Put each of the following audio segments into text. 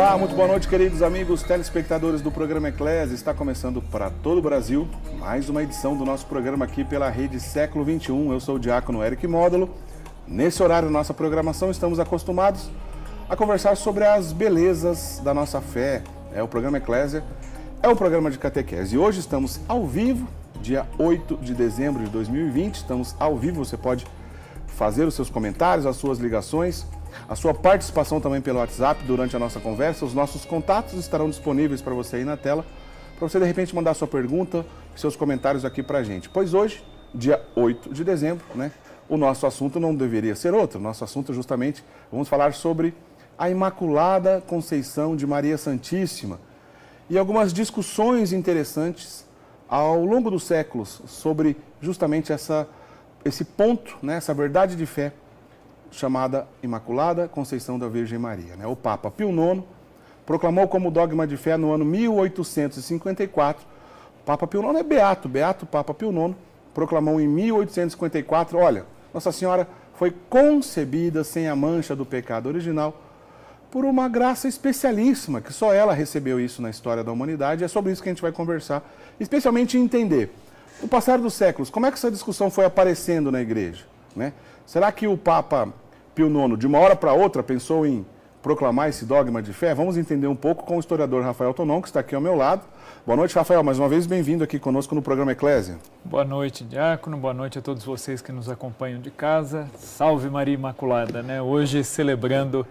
Olá, muito boa noite, queridos amigos telespectadores do programa Eclésia. Está começando para todo o Brasil mais uma edição do nosso programa aqui pela Rede Século XXI. Eu sou o diácono Eric Módulo. Nesse horário da nossa programação estamos acostumados a conversar sobre as belezas da nossa fé. O programa Eclésia é um programa de catequese. E hoje estamos ao vivo, dia 8 de dezembro de 2020. Estamos ao vivo, você pode fazer os seus comentários, as suas ligações, a sua participação também pelo WhatsApp durante a nossa conversa. Os nossos contatos estarão disponíveis para você aí na tela, para você de repente mandar sua pergunta, seus comentários aqui para a gente. Pois hoje, dia 8 de dezembro, o nosso assunto não deveria ser outro. Nosso assunto justamente, vamos falar sobre a Imaculada Conceição de Maria Santíssima e algumas discussões interessantes ao longo dos séculos sobre justamente esse ponto, essa verdade de fé chamada Imaculada Conceição da Virgem Maria. O Papa Pio IX proclamou como dogma de fé no ano 1854. O Papa Pio IX é beato Papa Pio IX, proclamou em 1854, olha, Nossa Senhora foi concebida sem a mancha do pecado original por uma graça especialíssima, que só ela recebeu isso na história da humanidade. É sobre isso que a gente vai conversar, especialmente entender, no passar dos séculos, como é que essa discussão foi aparecendo na igreja, Será que o Papa Pio IX, de uma hora para outra, pensou em proclamar esse dogma de fé? Vamos entender um pouco com o historiador Rafael Tonon, que está aqui ao meu lado. Boa noite, Rafael. Mais uma vez, bem-vindo aqui conosco no programa Eclésia. Boa noite, diácono. Boa noite a todos vocês que nos acompanham de casa. Salve Maria Imaculada, Hoje celebrando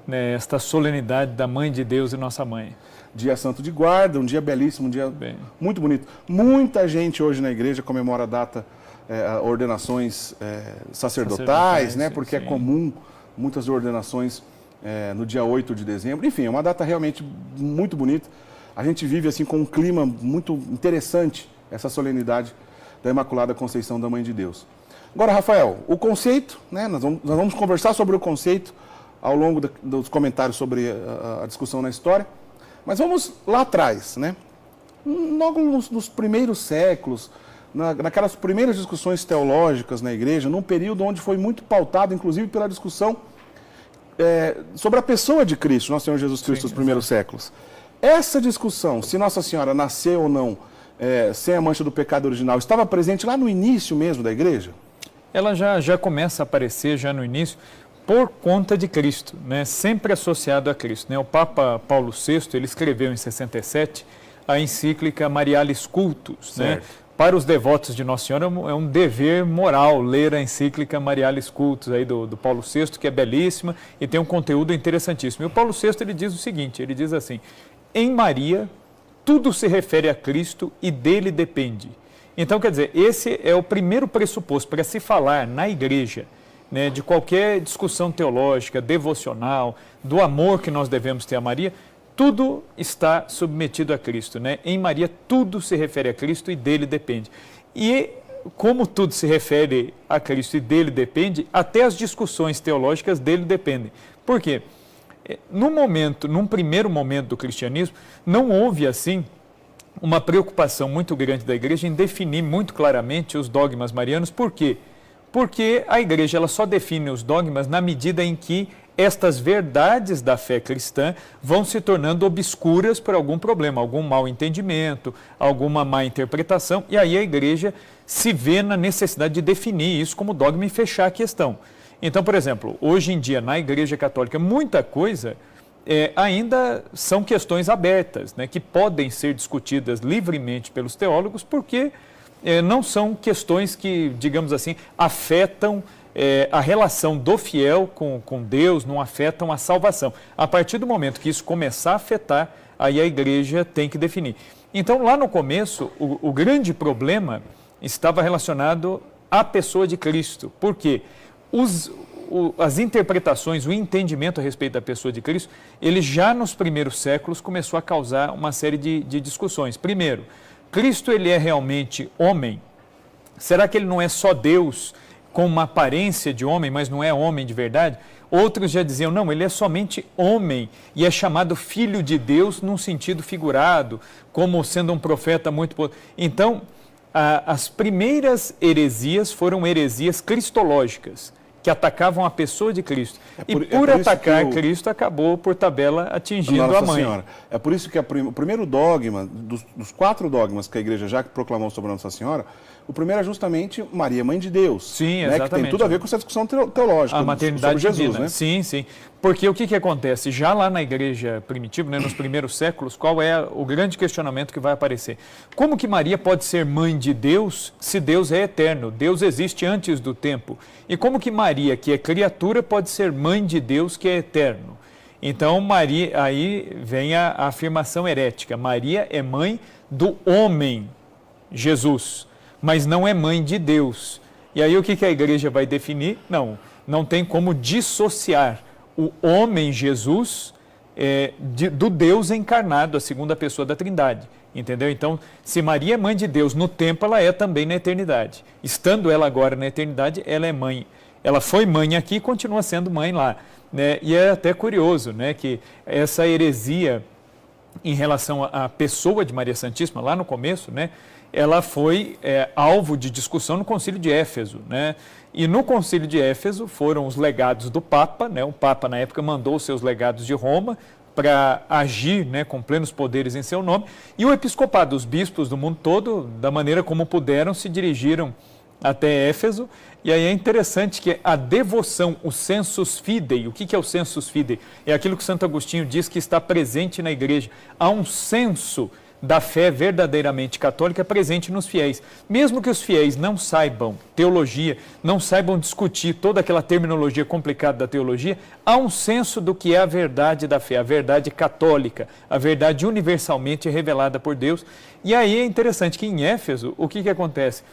esta solenidade da Mãe de Deus e Nossa Mãe. Dia Santo de Guarda, um dia belíssimo, um dia muito bonito. Muita gente hoje na igreja comemora a data ordenações sacerdotais, porque sim, é comum muitas ordenações no dia 8 de dezembro. Enfim, é uma data realmente muito bonita. A gente vive assim com um clima muito interessante, essa solenidade da Imaculada Conceição da Mãe de Deus. Agora, Rafael, o conceito, nós vamos conversar sobre o conceito ao longo dos comentários sobre a discussão na história, mas vamos lá atrás, logo nos primeiros séculos, naquelas primeiras discussões teológicas na igreja, num período onde foi muito pautado, inclusive pela discussão sobre a pessoa de Cristo, nosso Senhor Jesus Cristo, nos primeiros séculos. Essa discussão, se Nossa Senhora nasceu ou não sem a mancha do pecado original, estava presente lá no início mesmo da igreja? Ela já começa a aparecer já no início por conta de Cristo, sempre associado a Cristo. O Papa Paulo VI, ele escreveu em 67 a encíclica Marialis Cultus, Para os devotos de Nossa Senhora é um dever moral ler a encíclica Marialis Cultus aí do Paulo VI, que é belíssima e tem um conteúdo interessantíssimo. E o Paulo VI ele diz o seguinte, ele diz assim, em Maria tudo se refere a Cristo e dele depende. Então, quer dizer, esse é o primeiro pressuposto para se falar na igreja, de qualquer discussão teológica, devocional, do amor que nós devemos ter a Maria. Tudo está submetido a Cristo, Em Maria tudo se refere a Cristo e dele depende. E como tudo se refere a Cristo e dele depende, até as discussões teológicas dele dependem. Por quê? Num primeiro momento do cristianismo, não houve assim uma preocupação muito grande da igreja em definir muito claramente os dogmas marianos. Por quê? Porque a igreja ela só define os dogmas na medida em que estas verdades da fé cristã vão se tornando obscuras por algum problema, algum mau entendimento, alguma má interpretação, e aí a igreja se vê na necessidade de definir isso como dogma e fechar a questão. Então, por exemplo, hoje em dia na Igreja Católica, muita coisa ainda são questões abertas, que podem ser discutidas livremente pelos teólogos, porque não são questões que, digamos assim, afetam a relação do fiel com Deus, não afetam a salvação. A partir do momento que isso começar a afetar, aí a igreja tem que definir. Então, lá no começo, o grande problema estava relacionado à pessoa de Cristo. Por quê? As interpretações, o entendimento a respeito da pessoa de Cristo, ele já nos primeiros séculos começou a causar uma série de discussões. Primeiro, Cristo ele é realmente homem? Será que ele não é só Deus com uma aparência de homem, mas não é homem de verdade? Outros já diziam, não, ele é somente homem e é chamado filho de Deus num sentido figurado, como sendo um profeta muito... Então, as primeiras heresias foram heresias cristológicas, que que atacavam a pessoa de Cristo. Por por atacar Cristo, acabou, por tabela, atingindo a mãe. Senhora. É por isso que o primeiro dogma, dos 4 dogmas que a igreja já proclamou sobre Nossa Senhora, o primeiro é justamente Maria, Mãe de Deus. Sim, né, exatamente. Que tem tudo a ver com essa discussão teológica a maternidade sobre Jesus, divina. né? Sim, sim. Porque o que acontece? Já lá na igreja primitiva, né, nos primeiros séculos, qual é o grande questionamento que vai aparecer? Como que Maria pode ser mãe de Deus se Deus é eterno? Deus existe antes do tempo. E como que Maria, que é criatura, pode ser mãe de Deus que é eterno? Então, Maria, aí vem a afirmação herética. Maria é mãe do homem, Jesus, mas não é mãe de Deus. E aí o que a igreja vai definir? Não tem como dissociar o homem Jesus do Deus encarnado, a segunda pessoa da Trindade. Entendeu? Então, se Maria é mãe de Deus no tempo, ela é também na eternidade. Estando ela agora na eternidade, ela é mãe. Ela foi mãe aqui e continua sendo mãe lá. Né? E é até curioso, né, que essa heresia em relação à pessoa de Maria Santíssima, lá no começo, né, ela foi alvo de discussão no Concílio de Éfeso. Né? E no Concílio de Éfeso foram os legados do Papa, né? O Papa na época mandou os seus legados de Roma para agir, né, com plenos poderes em seu nome, e o episcopado, os bispos do mundo todo, da maneira como puderam, se dirigiram até Éfeso. E aí é interessante que a devoção, o sensus fidei, o que é o sensus fidei? É aquilo que Santo Agostinho diz que está presente na igreja. Há um senso da fé verdadeiramente católica presente nos fiéis. Mesmo que os fiéis não saibam teologia, não saibam discutir toda aquela terminologia complicada da teologia, há um senso do que é a verdade da fé, a verdade católica, a verdade universalmente revelada por Deus. E aí é interessante que em Éfeso, o que acontece?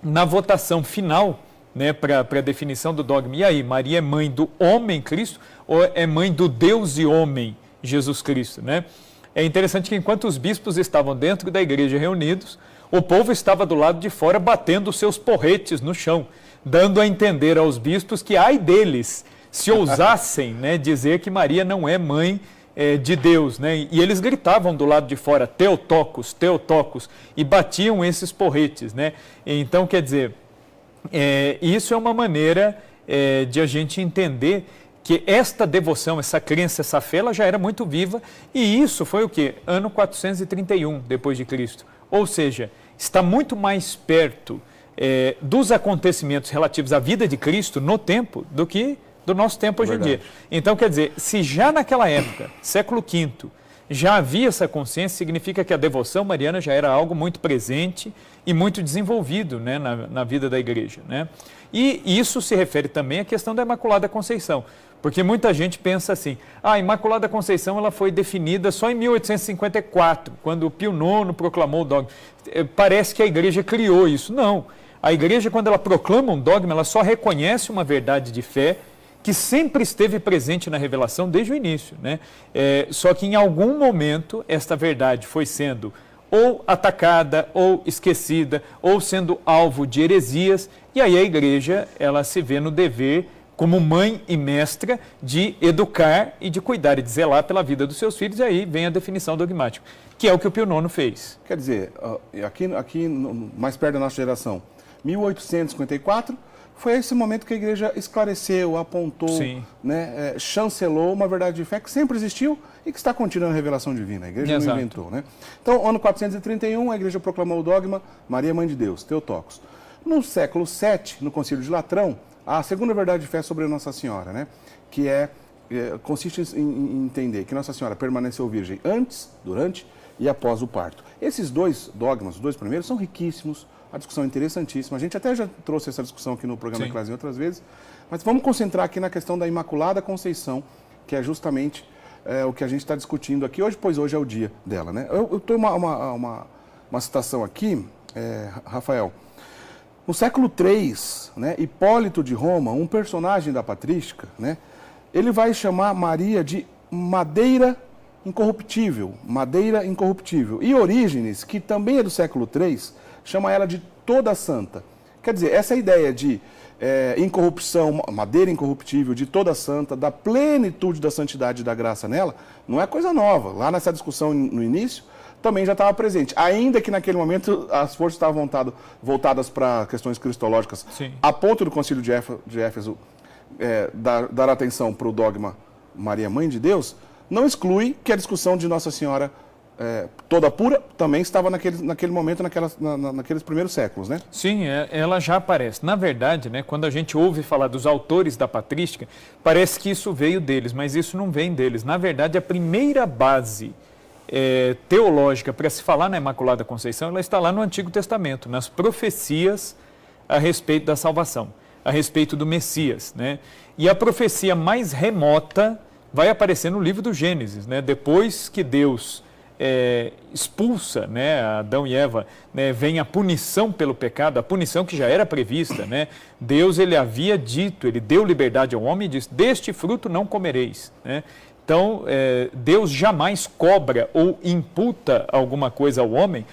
Na votação final, né, para a definição do dogma, e aí, Maria é mãe do homem Cristo ou é mãe do Deus e homem Jesus Cristo, né? É interessante que enquanto os bispos estavam dentro da igreja reunidos, o povo estava do lado de fora batendo os seus porretes no chão, dando a entender aos bispos que ai deles se ousassem, né, dizer que Maria não é mãe de Deus, né? E eles gritavam do lado de fora, Theotokos, Theotokos, e batiam esses porretes, né? Então, quer dizer, isso é uma maneira de a gente entender que esta devoção, essa crença, essa fé, ela já era muito viva, e isso foi o quê? Ano 431 depois de Cristo. Ou seja, está muito mais perto dos acontecimentos relativos à vida de Cristo no tempo do que do nosso tempo hoje em dia. Então, quer dizer, se já naquela época, século V, já havia essa consciência, significa que a devoção mariana já era algo muito presente e muito desenvolvido, né, na vida da igreja, né? E isso se refere também à questão da Imaculada Conceição, porque muita gente pensa assim, a Imaculada Conceição ela foi definida só em 1854, quando Pio IX proclamou o dogma. Parece que a igreja criou isso. Não, a igreja, quando ela proclama um dogma, ela só reconhece uma verdade de fé que sempre esteve presente na revelação desde o início, né? Só que em algum momento esta verdade foi sendo ou atacada, ou esquecida, ou sendo alvo de heresias, e aí a igreja ela se vê no dever, como mãe e mestra, de educar e de cuidar e de zelar pela vida dos seus filhos, e aí vem a definição dogmática, que é o que o Pio IX fez. Quer dizer, aqui mais perto da nossa geração, 1854, foi esse momento que a igreja esclareceu, apontou, né, chancelou uma verdade de fé que sempre existiu e que está continuando a revelação divina. A igreja não inventou, né? Então, ano 431, a igreja proclamou o dogma Maria, Mãe de Deus, Theotokos. No século VII, no Concílio de Latrão, a segunda verdade de fé sobre Nossa Senhora, né, que consiste em entender que Nossa Senhora permaneceu virgem antes, durante e após o parto. Esses dois dogmas, os dois primeiros, são riquíssimos. A discussão é interessantíssima. A gente até já trouxe essa discussão aqui no programa Eclésia outras vezes, mas vamos concentrar aqui na questão da Imaculada Conceição, que é justamente o que a gente está discutindo aqui hoje, pois hoje é o dia dela, né? Eu tenho uma citação aqui, Rafael. No século III, né, Hipólito de Roma, um personagem da patrística, né, ele vai chamar Maria de madeira incorruptível, e Orígenes, que também é do século III, chama ela de toda santa. Quer dizer, essa ideia de incorrupção, madeira incorruptível, de toda santa, da plenitude da santidade e da graça nela, não é coisa nova. Lá nessa discussão no início, também já estava presente. Ainda que naquele momento as forças estavam voltadas para questões cristológicas, a ponto do Concílio de Éfeso dar atenção para o dogma Maria, Mãe de Deus, não exclui que a discussão de Nossa Senhora toda pura também estava naquele momento, naqueles primeiros séculos, né? Sim, ela já aparece. Na verdade, né, quando a gente ouve falar dos autores da patrística, parece que isso veio deles, mas isso não vem deles. Na verdade, a primeira base teológica para se falar na Imaculada Conceição, ela está lá no Antigo Testamento, nas profecias a respeito da salvação, a respeito do Messias, né? E a profecia mais remota vai aparecer no livro do Gênesis, né? Depois que Deus expulsa, né, Adão e Eva, né, vem a punição pelo pecado, a punição que já era prevista, né? Deus, ele havia dito, ele deu liberdade ao homem e disse, deste fruto não comereis, né? Então, Deus jamais cobra ou imputa alguma coisa ao homem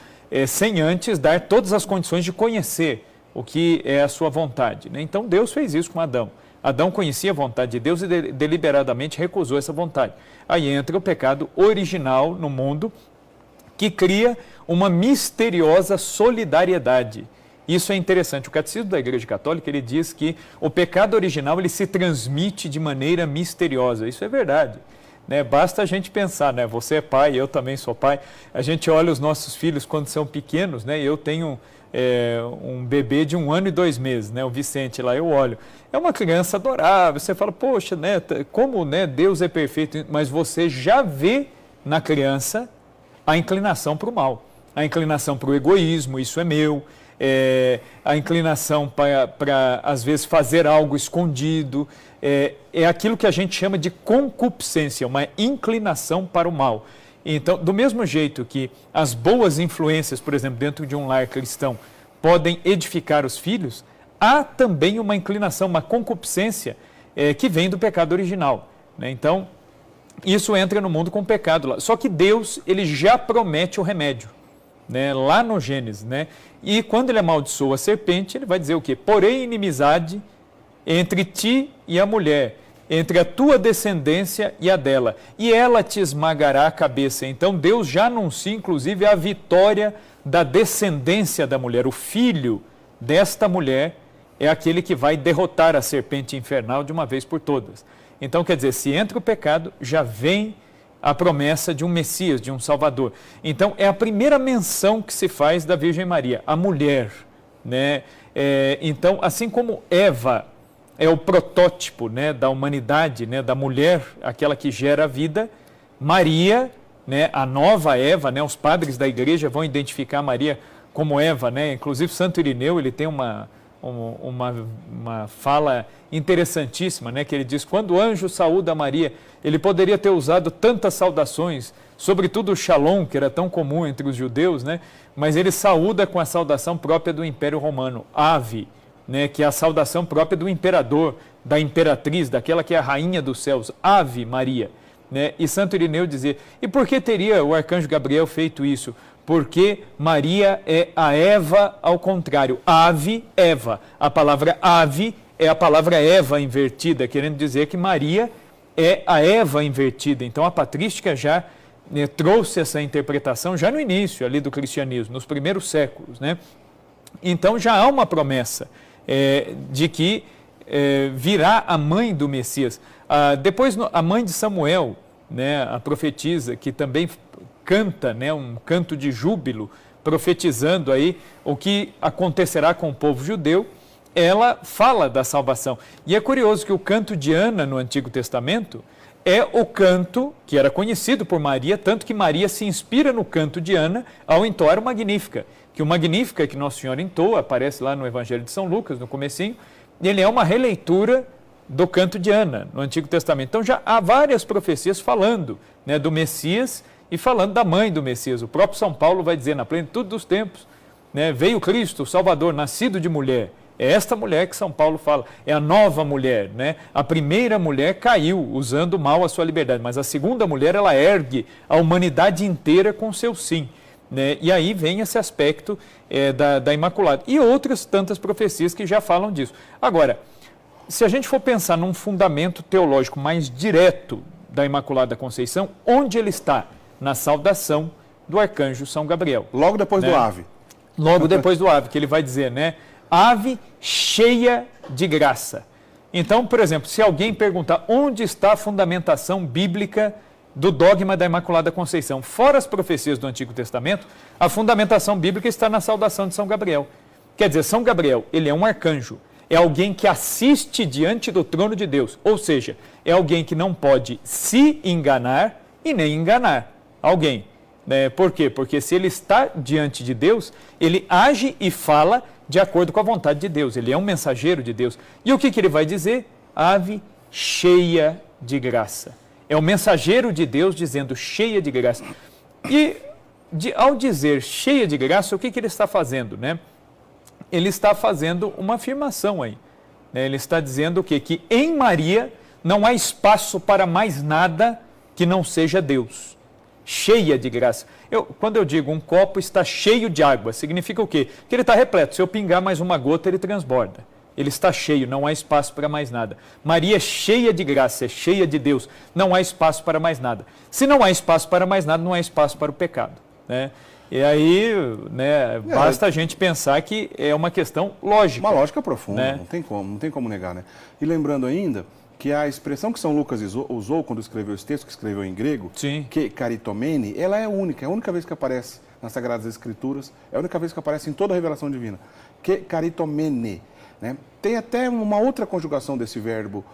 sem antes dar todas as condições de conhecer o que é a sua vontade, né? Então, Deus fez isso com Adão. Adão conhecia a vontade de Deus e deliberadamente recusou essa vontade. Aí entra o pecado original no mundo, que cria uma misteriosa solidariedade. Isso é interessante. O Catecismo da Igreja Católica, ele diz que o pecado original ele se transmite de maneira misteriosa. Isso é verdade, né? Basta a gente pensar, né? Você é pai, eu também sou pai. A gente olha os nossos filhos quando são pequenos, né? Eu tenho um bebê de 1 ano e 2 meses, né? O Vicente lá, eu olho. É uma criança adorável, você fala, poxa, né? Como, né? Deus é perfeito, mas você já vê na criança a inclinação para o mal, a inclinação para o egoísmo, isso é meu, a inclinação para, às vezes, fazer algo escondido, é aquilo que a gente chama de concupiscência, uma inclinação para o mal. Então, do mesmo jeito que as boas influências, por exemplo, dentro de um lar cristão, podem edificar os filhos, há também uma inclinação, uma concupiscência que vem do pecado original, né? Então, isso entra no mundo com o pecado lá. Só que Deus, ele já promete o remédio, né? Lá no Gênesis, né? E quando ele amaldiçoa a serpente, ele vai dizer o quê? Porém, inimizade entre ti e a mulher, entre a tua descendência e a dela, e ela te esmagará a cabeça. Então Deus já anuncia, inclusive, a vitória da descendência da mulher. O filho desta mulher é aquele que vai derrotar a serpente infernal de uma vez por todas. Então, quer dizer, se entra o pecado, já vem a promessa de um Messias, de um Salvador. Então, é a primeira menção que se faz da Virgem Maria, a mulher, né? Então, assim como Eva é o protótipo, né, da humanidade, né, da mulher, aquela que gera a vida, Maria, né, a nova Eva, né, os padres da igreja vão identificar Maria como Eva, né? Inclusive Santo Irineu, ele tem uma fala interessantíssima, né, que ele diz, quando o anjo saúda Maria, ele poderia ter usado tantas saudações, sobretudo o Shalom, que era tão comum entre os judeus, né, mas ele saúda com a saudação própria do Império Romano, Ave, né, que é a saudação própria do imperador, da imperatriz, daquela que é a rainha dos céus, Ave Maria, né? E Santo Irineu dizia, e por que teria o arcanjo Gabriel feito isso? Porque Maria é a Eva ao contrário, Ave, Eva. A palavra Ave é a palavra Eva invertida, querendo dizer que Maria é a Eva invertida. Então a patrística já, né, trouxe essa interpretação já no início ali do cristianismo, nos primeiros séculos, né? Então já há uma promessa de que virá a mãe do Messias. Depois a mãe de Samuel, né, a profetisa, que também canta, né, um canto de júbilo, profetizando aí o que acontecerá com o povo judeu, ela fala da salvação. E é curioso que o canto de Ana no Antigo Testamento é o canto que era conhecido por Maria, tanto que Maria se inspira no canto de Ana ao entoar o Magnífica, que o Magnífica que Nossa Senhora entoa, aparece lá no Evangelho de São Lucas, no comecinho, ele é uma releitura do canto de Ana, no Antigo Testamento. Então já há várias profecias falando, né, do Messias e falando da mãe do Messias. O próprio São Paulo vai dizer, na plenitude dos tempos, né, veio Cristo, o Salvador, nascido de mulher. É esta mulher que São Paulo fala, é a nova mulher, né? A primeira mulher caiu, usando mal a sua liberdade, mas a segunda mulher, ela ergue a humanidade inteira com seu sim, né? E aí vem esse aspecto da Imaculada. E outras tantas profecias que já falam disso. Agora, se a gente for pensar num fundamento teológico mais direto da Imaculada Conceição, onde ele está? Na saudação do arcanjo São Gabriel. Logo depois, né, do Ave. Logo depois do Ave, que ele vai dizer, né? Ave cheia de graça. Então, por exemplo, se alguém perguntar onde está a fundamentação bíblica do dogma da Imaculada Conceição, fora as profecias do Antigo Testamento, a fundamentação bíblica está na saudação de São Gabriel. Quer dizer, São Gabriel, ele é um arcanjo, é alguém que assiste diante do trono de Deus, ou seja, é alguém que não pode se enganar e nem enganar alguém. Por quê? Porque se ele está diante de Deus, ele age e fala de acordo com a vontade de Deus, ele é um mensageiro de Deus. E o que ele vai dizer? Ave cheia de graça. É o mensageiro de Deus dizendo cheia de graça. E ao dizer cheia de graça, o que ele está fazendo, né? Ele está fazendo uma afirmação aí. Né? Ele está dizendo o quê? Que em Maria não há espaço para mais nada que não seja Deus. Cheia de graça. Quando eu digo um copo está cheio de água, significa o quê? Que ele está repleto. Se eu pingar mais uma gota, ele transborda. Ele está cheio, não há espaço para mais nada. Maria é cheia de graça, é cheia de Deus, não há espaço para mais nada. Se não há espaço para mais nada, não há espaço para o pecado. Né? E aí, né, basta a gente pensar que é uma questão lógica. Uma lógica profunda, né? Não tem como negar. Né? E lembrando ainda que a expressão que São Lucas usou quando escreveu esse texto, que escreveu em grego, Sim. que caritomene, ela é única, é a única vez que aparece nas Sagradas Escrituras, é a única vez que aparece em toda a revelação divina. Que caritomene. Né? Tem até uma outra conjugação desse verbo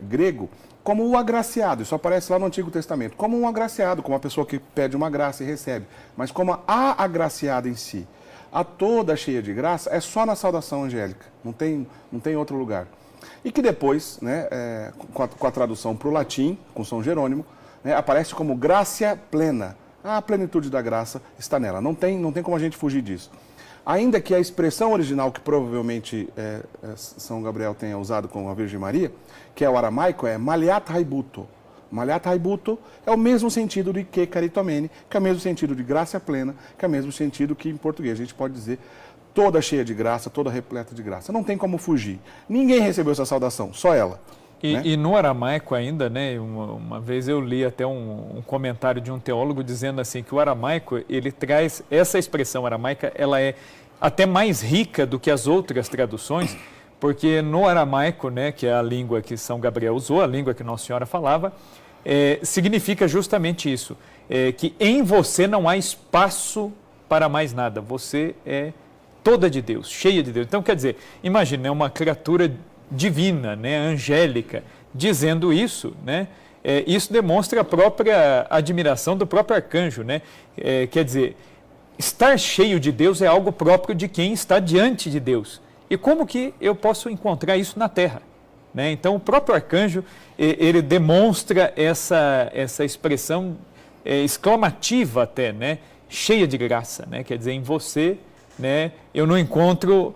grego, como o agraciado, isso aparece lá no Antigo Testamento, como um agraciado, como uma pessoa que pede uma graça e recebe, mas como a agraciada em si. A toda cheia de graça é só na saudação angélica, não tem outro lugar. E que depois, né, com a tradução para o latim, com São Jerônimo, né, aparece como gracia plena. A plenitude da graça está nela, não tem como a gente fugir disso. Ainda que a expressão original que provavelmente São Gabriel tenha usado com a Virgem Maria, que é o aramaico, é maliat haibuto. Maliat haibuto é o mesmo sentido de que caritomene, que é o mesmo sentido de graça plena, que é o mesmo sentido que em português a gente pode dizer toda cheia de graça, toda repleta de graça. Não tem como fugir. Ninguém recebeu essa saudação, só ela. Né? E no aramaico ainda, né, uma vez eu li até um comentário de um teólogo dizendo assim que o aramaico, ele traz, essa expressão aramaica, ela é até mais rica do que as outras traduções, porque no aramaico, né, que é a língua que São Gabriel usou, a língua que Nossa Senhora falava, significa justamente isso, que em você não há espaço para mais nada, você é toda de Deus, cheia de Deus. Então, quer dizer, imagine, né, uma criatura divina, né, angélica, dizendo isso, né, isso demonstra a própria admiração do próprio arcanjo, né, quer dizer, estar cheio de Deus é algo próprio de quem está diante de Deus. E como que eu posso encontrar isso na Terra? Né? Então, o próprio arcanjo, ele demonstra essa expressão exclamativa até, né, cheia de graça, né, quer dizer, em você, né, eu não encontro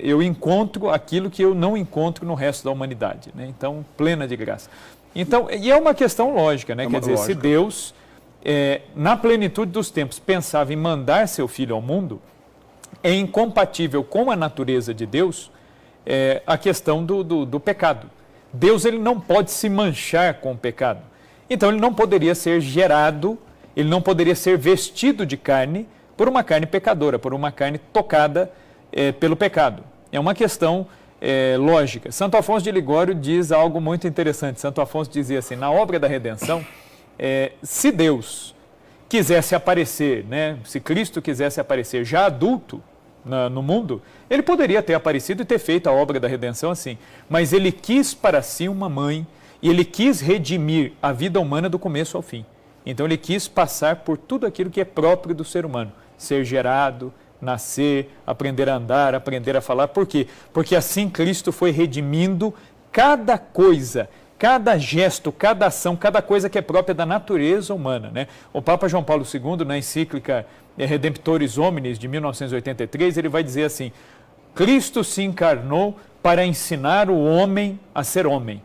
eu encontro aquilo que eu não encontro no resto da humanidade, né? Então, plena de graça. Então, e é uma questão lógica, né? Quer dizer, lógica. Se Deus, na plenitude dos tempos, pensava em mandar seu Filho ao mundo, é incompatível com a natureza de Deus a questão do pecado. Deus, ele não pode se manchar com o pecado. Então, ele não poderia ser gerado, ele não poderia ser vestido de carne por uma carne pecadora, por uma carne tocada pelo pecado. É uma questão lógica. Santo Afonso de Ligório diz algo muito interessante. Santo Afonso dizia assim, na obra da redenção, se Deus quisesse aparecer, né, se Cristo quisesse aparecer já adulto no mundo, ele poderia ter aparecido e ter feito a obra da redenção assim, mas ele quis para si uma mãe e ele quis redimir a vida humana do começo ao fim. Então ele quis passar por tudo aquilo que é próprio do ser humano, ser gerado, nascer, aprender a andar, aprender a falar. Por quê? Porque assim Cristo foi redimindo cada coisa, cada gesto, cada ação, cada coisa que é própria da natureza humana. Né? O Papa João Paulo II, na encíclica Redemptoris Hominis, de 1983, ele vai dizer assim, Cristo se encarnou para ensinar o homem a ser homem.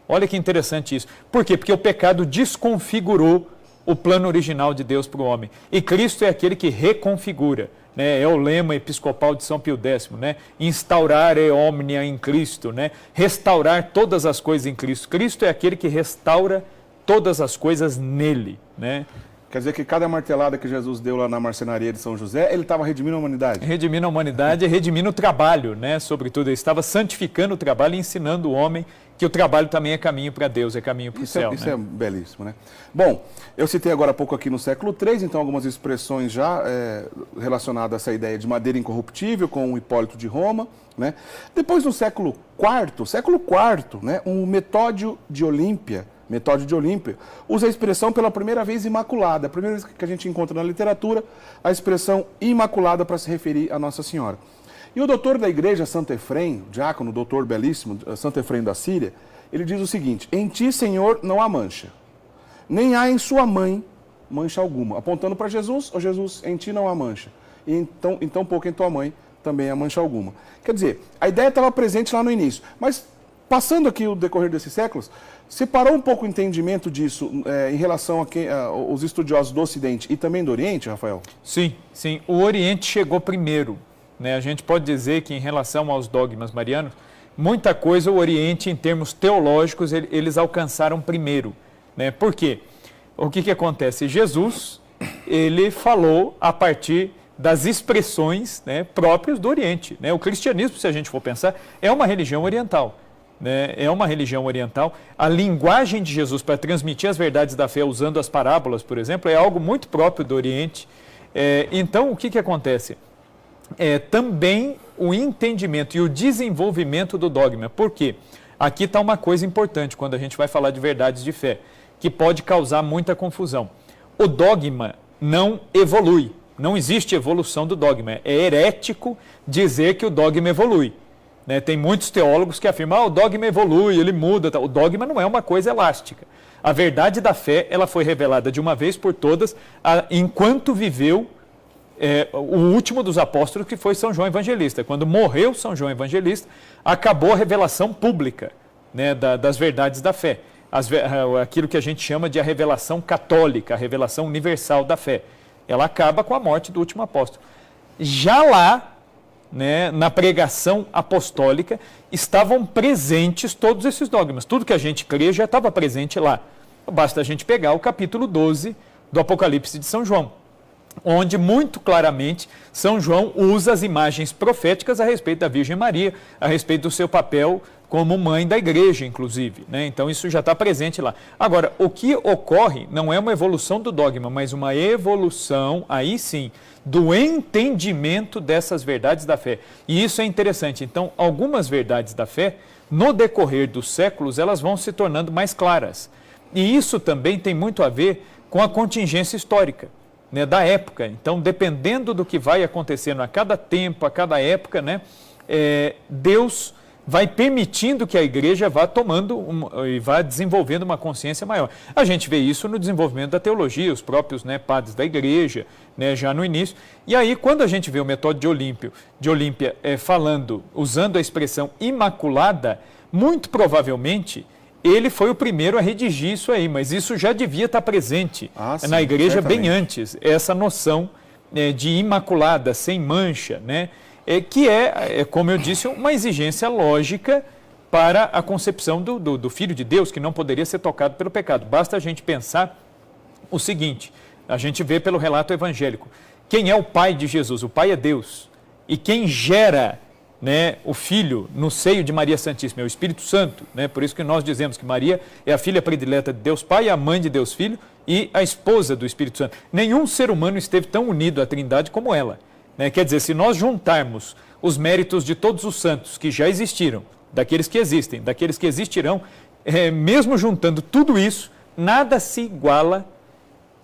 Olha que interessante isso. Por quê? Porque o pecado desconfigurou o plano original de Deus para o homem. E Cristo é aquele que reconfigura. Né? É o lema episcopal de São Pio X, né? Instaurare omnia in Cristo, né? Restaurar todas as coisas em Cristo. Cristo é aquele que restaura todas as coisas nele. Né? Quer dizer que cada martelada que Jesus deu lá na marcenaria de São José, ele estava redimindo a humanidade? Redimindo a humanidade e redimindo o trabalho, né? Sobretudo, ele estava santificando o trabalho e ensinando o homem que o trabalho também é caminho para Deus, é caminho para o céu. Isso é belíssimo, né? Bom, eu citei agora há pouco aqui no século III, então algumas expressões já relacionadas a essa ideia de madeira incorruptível, com o Hipólito de Roma, né? Depois no século IV, né, o Metódio de Olímpia, usa a expressão pela primeira vez imaculada, a primeira vez que a gente encontra na literatura a expressão imaculada para se referir a Nossa Senhora. E o doutor da igreja, Santo Efrem, diácono, doutor belíssimo, Santo Efrem da Síria, ele diz o seguinte: em ti, Senhor, não há mancha, nem há em sua mãe mancha alguma. Apontando para Jesus, ó Jesus, em ti não há mancha, e então pouco em tua mãe também há mancha alguma. Quer dizer, a ideia estava presente lá no início, mas passando aqui o decorrer desses séculos, separou um pouco o entendimento disso em relação aos estudiosos do Ocidente e também do Oriente, Rafael? Sim. O Oriente chegou primeiro, né? A gente pode dizer que em relação aos dogmas marianos, muita coisa o Oriente, em termos teológicos, eles alcançaram primeiro, né? Por quê? O que acontece? Jesus, ele falou a partir das expressões, né, próprias do Oriente, né? O cristianismo, se a gente for pensar, é uma religião oriental. É uma religião oriental. A linguagem de Jesus para transmitir as verdades da fé usando as parábolas, por exemplo, é algo muito próprio do Oriente. Então, o que acontece? Também o entendimento e o desenvolvimento do dogma. Por quê? Aqui está uma coisa importante quando a gente vai falar de verdades de fé, que pode causar muita confusão. O dogma não evolui. Não existe evolução do dogma. É herético dizer que o dogma evolui. Tem muitos teólogos que afirmam o dogma evolui, ele muda. O dogma não é uma coisa elástica. A verdade da fé ela foi revelada de uma vez por todas enquanto viveu o último dos apóstolos, que foi São João Evangelista. Quando morreu São João Evangelista, acabou a revelação pública, né, das verdades da fé. Aquilo que a gente chama de a revelação católica, a revelação universal da fé. Ela acaba com a morte do último apóstolo. Já lá, né, na pregação apostólica, estavam presentes todos esses dogmas. Tudo que a gente crê já estava presente lá. Basta a gente pegar o capítulo 12 do Apocalipse de São João, onde muito claramente São João usa as imagens proféticas a respeito da Virgem Maria, a respeito do seu papel como mãe da igreja, inclusive, né? Então isso já está presente lá. Agora, o que ocorre não é uma evolução do dogma, mas uma evolução, aí sim, do entendimento dessas verdades da fé. E isso é interessante. Então, algumas verdades da fé, no decorrer dos séculos, elas vão se tornando mais claras. E isso também tem muito a ver com a contingência histórica, né, da época. Então, dependendo do que vai acontecendo a cada tempo, a cada época, né, Deus vai permitindo que a igreja vá tomando e vá desenvolvendo uma consciência maior. A gente vê isso no desenvolvimento da teologia, os próprios, né, padres da igreja, né, já no início. E aí, quando a gente vê o Metódio de Olímpia usando a expressão imaculada, muito provavelmente ele foi o primeiro a redigir isso aí, mas isso já devia estar presente na igreja certamente, bem antes, essa noção de imaculada, sem mancha, né? Que como eu disse, uma exigência lógica para a concepção do Filho de Deus, que não poderia ser tocado pelo pecado. Basta a gente pensar o seguinte, a gente vê pelo relato evangélico, quem é o pai de Jesus? O pai é Deus. E quem gera, né, o Filho no seio de Maria Santíssima é o Espírito Santo, né? Por isso que nós dizemos que Maria é a filha predileta de Deus Pai, a mãe de Deus Filho e a esposa do Espírito Santo. Nenhum ser humano esteve tão unido à Trindade como ela. Quer dizer, se nós juntarmos os méritos de todos os santos que já existiram, daqueles que existem, daqueles que existirão, mesmo juntando tudo isso, nada se iguala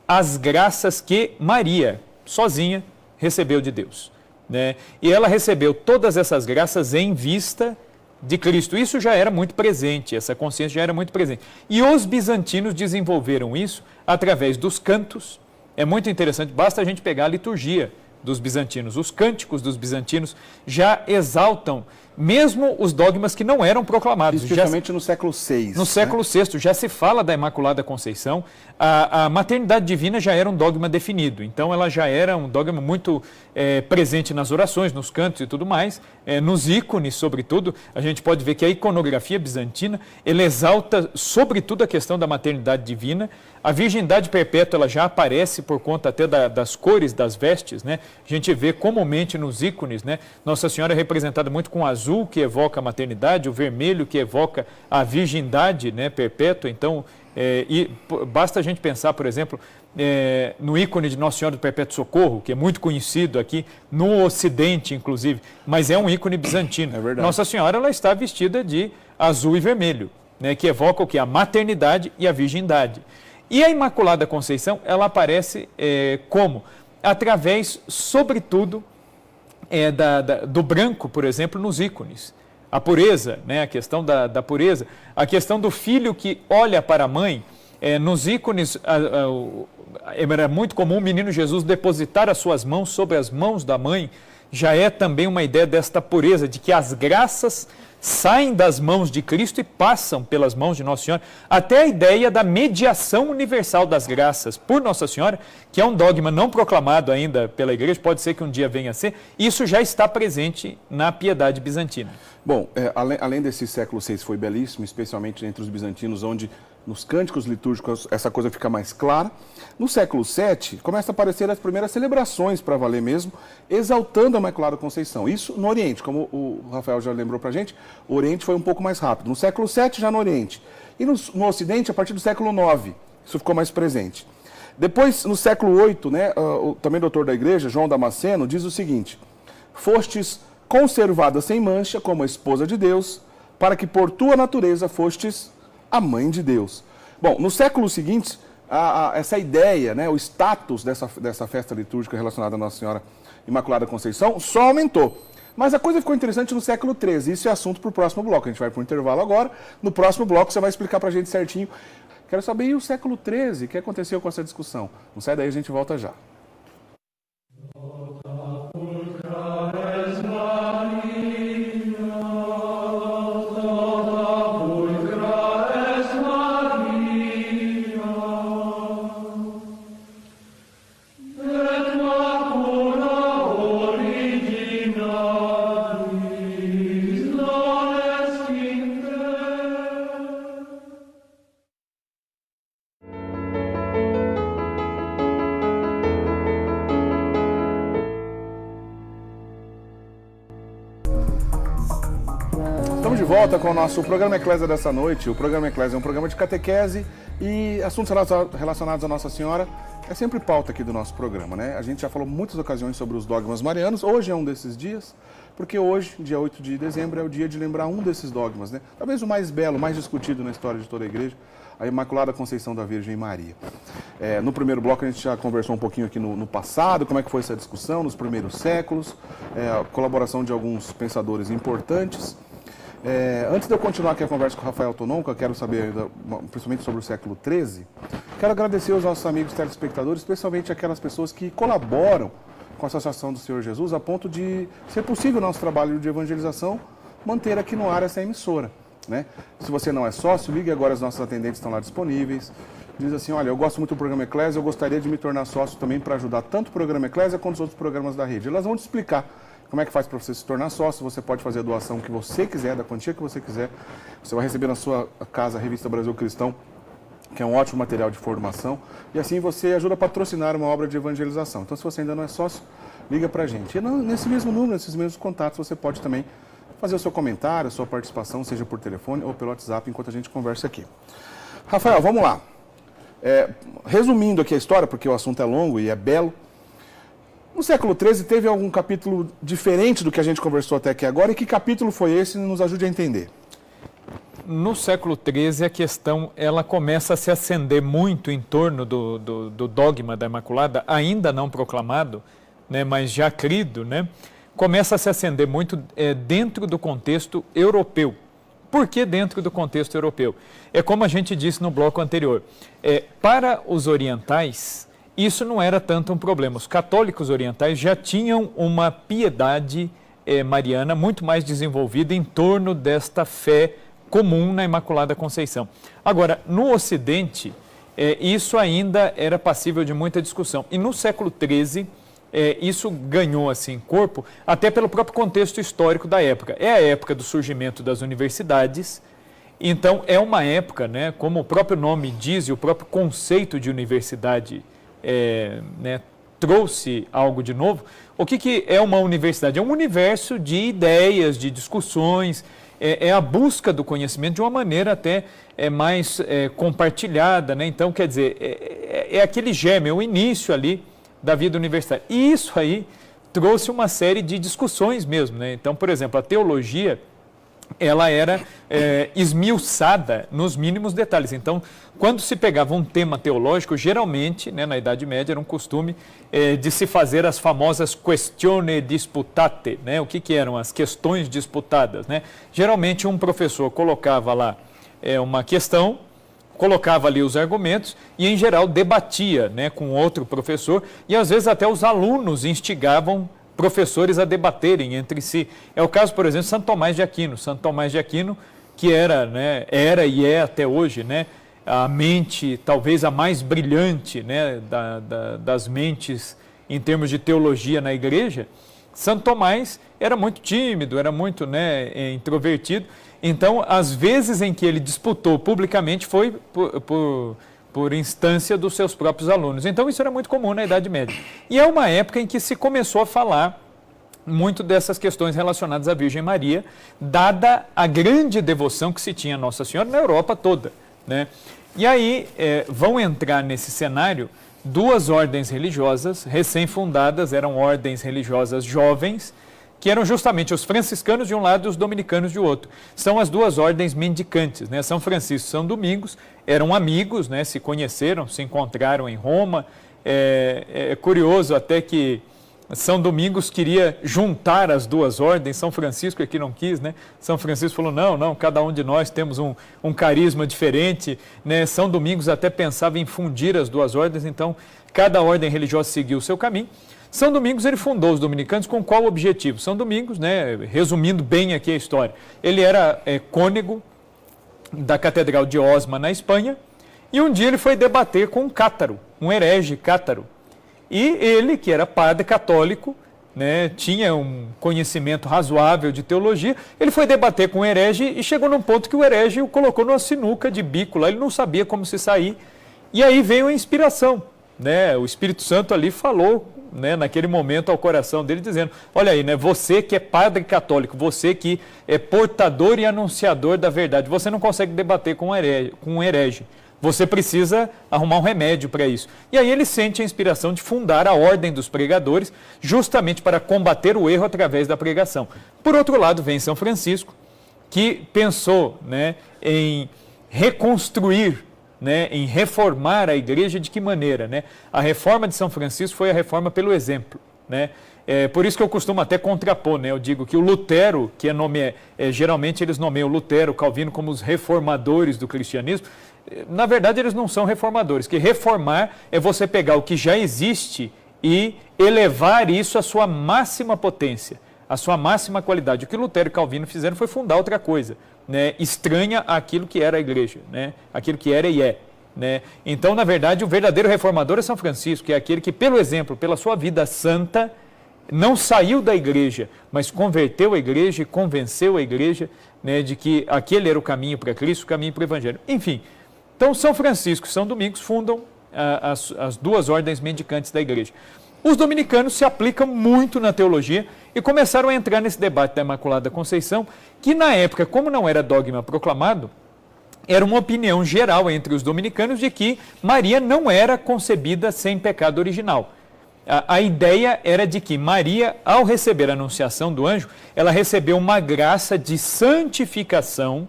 às graças que Maria, sozinha, recebeu de Deus, né? E ela recebeu todas essas graças em vista de Cristo. Isso já era muito presente, essa consciência já era muito presente. E os bizantinos desenvolveram isso através dos cantos. É muito interessante, basta a gente pegar a liturgia dos bizantinos. Os cânticos dos bizantinos já exaltam mesmo os dogmas que não eram proclamados. Especialmente no século VI. No século VI já se fala da Imaculada Conceição. A maternidade divina já era um dogma definido, então ela já era um dogma muito presente nas orações, nos cantos e tudo mais, nos ícones, sobretudo. A gente pode ver que a iconografia bizantina, ela exalta sobretudo a questão da maternidade divina. A virgindade perpétua ela já aparece por conta até das cores das vestes, né? A gente vê comumente nos ícones, né? Nossa Senhora é representada muito com o azul, que evoca a maternidade, o vermelho, que evoca a virgindade, né, perpétua. Então, basta a gente pensar, por exemplo, no ícone de Nossa Senhora do Perpétuo Socorro, que é muito conhecido aqui no Ocidente, inclusive, mas é um ícone bizantino. É verdade. Nossa Senhora ela está vestida de azul e vermelho, né, que evoca o que? A maternidade e a virgindade. E a Imaculada Conceição, ela aparece como? Através, sobretudo, do branco, por exemplo, nos ícones. A pureza, né? A questão da pureza, a questão do filho que olha para a mãe. Nos ícones, era muito comum o menino Jesus depositar as suas mãos sobre as mãos da mãe. Já é também uma ideia desta pureza, de que as graças saem das mãos de Cristo e passam pelas mãos de Nossa Senhora, até a ideia da mediação universal das graças por Nossa Senhora, que é um dogma não proclamado ainda pela Igreja, pode ser que um dia venha a ser, isso já está presente na piedade bizantina. Bom, além desse século VI foi belíssimo, especialmente entre os bizantinos, onde nos cânticos litúrgicos essa coisa fica mais clara. No século VII, começa a aparecer as primeiras celebrações, para valer mesmo, exaltando a Imaculada Conceição. Isso no Oriente, como o Rafael já lembrou para a gente, o Oriente foi um pouco mais rápido. No século VII, já no Oriente. E no Ocidente, a partir do século IX, isso ficou mais presente. Depois, no século VIII, né, também doutor da Igreja, João Damasceno, diz o seguinte: fostes conservada sem mancha como a esposa de Deus, para que por tua natureza fostes a mãe de Deus. Bom, nos séculos seguintes, essa ideia, né, o status dessa festa litúrgica relacionada a Nossa Senhora Imaculada Conceição só aumentou. Mas a coisa ficou interessante no século XIII. Isso é assunto para o próximo bloco. A gente vai para o intervalo agora. No próximo bloco você vai explicar para a gente certinho. Quero saber, e o século XIII? O que aconteceu com essa discussão? Não sai daí, a gente volta já. Estamos de volta com o nosso programa Eclésia dessa noite. O programa Eclésia é um programa de catequese e assuntos relacionados à Nossa Senhora é sempre pauta aqui do nosso programa, né? A gente já falou muitas ocasiões sobre os dogmas marianos. Hoje é um desses dias, porque hoje, dia 8 de dezembro, é o dia de lembrar um desses dogmas, né? Talvez o mais belo, mais discutido na história de toda a Igreja, a Imaculada Conceição da Virgem Maria. No primeiro bloco a gente já conversou um pouquinho aqui no passado, como é que foi essa discussão nos primeiros séculos, a colaboração de alguns pensadores importantes. Antes de eu continuar aqui a conversa com o Rafael Tononca, quero saber, principalmente sobre o século XIII, quero agradecer aos nossos amigos telespectadores, especialmente aquelas pessoas que colaboram com a Associação do Senhor Jesus, a ponto de ser possível o nosso trabalho de evangelização manter aqui no ar essa emissora, né? Se você não é sócio, ligue agora, os nossos atendentes estão lá disponíveis. Diz assim: olha, eu gosto muito do programa Eclésia, eu gostaria de me tornar sócio também para ajudar tanto o programa Eclésia quanto os outros programas da rede. Elas vão te explicar como é que faz para você se tornar sócio. Você pode fazer a doação que você quiser, da quantia que você quiser. Você vai receber na sua casa a revista Brasil Cristão, que é um ótimo material de formação. E assim você ajuda a patrocinar uma obra de evangelização. Então, se você ainda não é sócio, liga para a gente. E nesse mesmo número, nesses mesmos contatos, você pode também fazer o seu comentário, a sua participação, seja por telefone ou pelo WhatsApp, enquanto a gente conversa aqui. Rafael, vamos lá. Resumindo aqui a história, porque o assunto é longo e é belo. No século XIII teve algum capítulo diferente do que a gente conversou até aqui agora? E que capítulo foi esse? Nos ajude a entender. No século XIII a questão ela começa a se acender muito em torno do dogma da Imaculada, ainda não proclamado, né, mas já crido, né? Começa a se acender muito dentro do contexto europeu. Por que dentro do contexto europeu? É como a gente disse no bloco anterior. Para os orientais, isso não era tanto um problema. Os católicos orientais já tinham uma piedade mariana, muito mais desenvolvida em torno desta fé comum na Imaculada Conceição. Agora, no Ocidente, isso ainda era passível de muita discussão. E no século XIII, isso ganhou assim corpo, até pelo próprio contexto histórico da época. É a época do surgimento das universidades, então é uma época, né, como o próprio nome diz, e o próprio conceito de universidade né, trouxe algo de novo. O que é uma universidade? É um universo de ideias, de discussões, é a busca do conhecimento de uma maneira até mais compartilhada, né? Então, quer dizer, é aquele germe, é o início ali da vida universitária. E isso aí trouxe uma série de discussões mesmo, né? Então, por exemplo, a teologia, ela era esmiuçada nos mínimos detalhes. Então, quando se pegava um tema teológico, geralmente, né, na Idade Média, era um costume de se fazer as famosas questione disputate, né? O que eram as questões disputadas, né? Geralmente um professor colocava lá uma questão, colocava ali os argumentos e, em geral, debatia, né, com outro professor, e às vezes até os alunos instigavam professores a debaterem entre si. É o caso, por exemplo, de Santo Tomás de Aquino. Santo Tomás de Aquino, que era e é até hoje, né, a mente talvez a mais brilhante, né, das mentes em termos de teologia na igreja. Santo Tomás era muito tímido, era muito, né, introvertido. Então, as vezes em que ele disputou publicamente foi por instância dos seus próprios alunos. Então, isso era muito comum na Idade Média. E é uma época em que se começou a falar muito dessas questões relacionadas à Virgem Maria, dada a grande devoção que se tinha a Nossa Senhora na Europa toda, né? E aí vão entrar nesse cenário duas ordens religiosas recém-fundadas, eram ordens religiosas jovens, que eram justamente os franciscanos de um lado e os dominicanos de outro. São as duas ordens mendicantes, né? São Francisco e São Domingos eram amigos, né? Se conheceram, se encontraram em Roma. É curioso até que São Domingos queria juntar as duas ordens, São Francisco é que não quis, né? São Francisco falou, não, cada um de nós temos um carisma diferente, né? São Domingos até pensava em fundir as duas ordens, então cada ordem religiosa seguiu o seu caminho. São Domingos, ele fundou os dominicanos com qual objetivo? São Domingos, né, resumindo bem aqui a história, ele era cônego da Catedral de Osma, na Espanha, e um dia ele foi debater com um cátaro, um herege cátaro. E ele, que era padre católico, né, tinha um conhecimento razoável de teologia, ele foi debater com o herege e chegou num ponto que o herege o colocou numa sinuca de bico lá, ele não sabia como se sair, e aí veio a inspiração, né, o Espírito Santo ali falou, né, naquele momento ao coração dele, dizendo, olha aí, né, você que é padre católico, você que é portador e anunciador da verdade, você não consegue debater com um herege, você precisa arrumar um remédio para isso. E aí ele sente a inspiração de fundar a Ordem dos Pregadores, justamente para combater o erro através da pregação. Por outro lado, vem São Francisco, que pensou, né, em reconstruir, né, em reformar a igreja. De que maneira, né? A reforma de São Francisco foi a reforma pelo exemplo, né? Por isso que eu costumo até contrapor, né? Eu digo que o Lutero, que geralmente eles nomeiam Lutero, Calvino como os reformadores do cristianismo, na verdade eles não são reformadores, que reformar é você pegar o que já existe e elevar isso à sua máxima potência, à sua máxima qualidade. O que Lutero e Calvino fizeram foi fundar outra coisa, né, estranha àquilo que era a igreja, né, aquilo que era e é, né. Então, na verdade, o verdadeiro reformador é São Francisco, que é aquele que, pelo exemplo, pela sua vida santa, não saiu da igreja, mas converteu a igreja e convenceu a igreja, né, de que aquele era o caminho para Cristo, o caminho para o Evangelho. Enfim, então São Francisco e São Domingos fundam as duas ordens mendicantes da igreja. Os dominicanos se aplicam muito na teologia e começaram a entrar nesse debate da Imaculada Conceição, que na época, como não era dogma proclamado, era uma opinião geral entre os dominicanos de que Maria não era concebida sem pecado original. A ideia era de que Maria, ao receber a anunciação do anjo, ela recebeu uma graça de santificação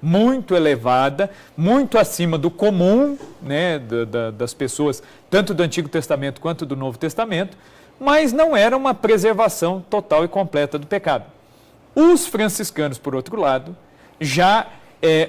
muito elevada, muito acima do comum, né, das pessoas, tanto do Antigo Testamento quanto do Novo Testamento, mas não era uma preservação total e completa do pecado. Os franciscanos, por outro lado, já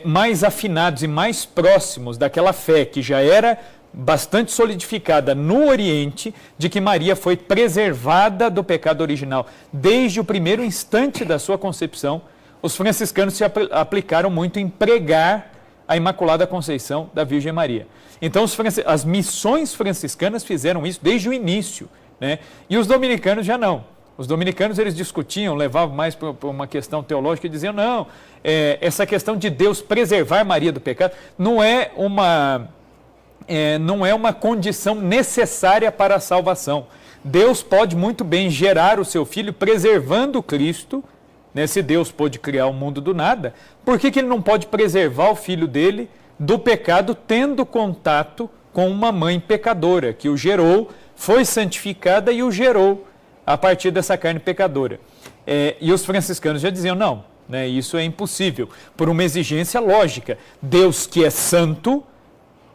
mais afinados e mais próximos daquela fé que já era bastante solidificada no Oriente de que Maria foi preservada do pecado original. Desde o primeiro instante da sua concepção, os franciscanos se aplicaram muito em pregar a Imaculada Conceição da Virgem Maria. Então, as missões franciscanas fizeram isso desde o início, né? E os dominicanos já não. Os dominicanos, eles discutiam, levavam mais para uma questão teológica e diziam, não, essa questão de Deus preservar Maria do pecado não é uma condição necessária para a salvação. Deus pode muito bem gerar o seu Filho preservando Cristo, né? Se Deus pôde criar o mundo do nada, por que ele não pode preservar o Filho dele do pecado tendo contato com uma mãe pecadora, que o gerou, foi santificada e o gerou a partir dessa carne pecadora? E os franciscanos já diziam, não, né, isso é impossível, por uma exigência lógica. Deus, que é santo,